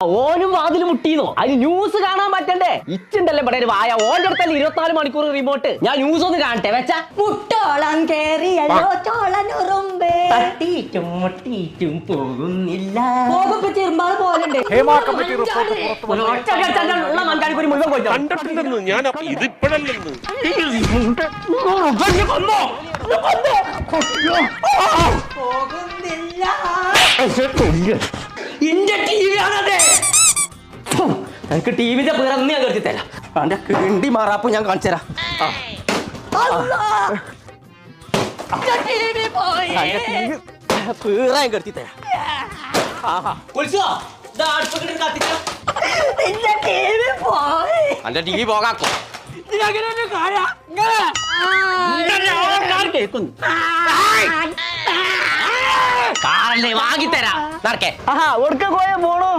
ഓനും വാതിൽ മുട്ടീന്നോ? അതിന് ന്യൂസ് കാണാൻ പറ്റണ്ടേ? ഇച്ചുണ്ടല്ലേ ഇവിടെ ഒരു വായ. ഓന്റെ അടുത്തല്ലേ 24 മണിക്കൂർ റിമോട്ട്. ഞാൻ ന്യൂസ് ഒന്ന് കാണട്ടെ വെച്ചാ. മുട്ടോളം കേറിയല്ലോ ചോളനുറുമ്പേ തട്ടിയിട്ടും മുട്ടിയിട്ടും പോകുന്നില്ല. പോകുമ്പോ ചെറുമ്പാൾ പോലുണ്ട്. കണ്ടിട്ടുണ്ടെന്ന് ഞാൻ ഇതിപ്പോഴല്ലെന്ന്. പോകുന്നില്ല. ഇന്റെ ടിവി ആണതെ. എനിക്ക് ടിവിന്റെ പിറന്ന് ഞാൻ കരുതി തരാം. അവന്റെ കിണ്ടി മാറാപ്പ് ഞാൻ കാണിച്ചു തരാം. പീറാൻ കരുതി തരാം. അന്റെ ടിവി പോകാക്കോ. കാറല്ലേ വാങ്ങിത്തരാ നടക്കേ. പോണോ?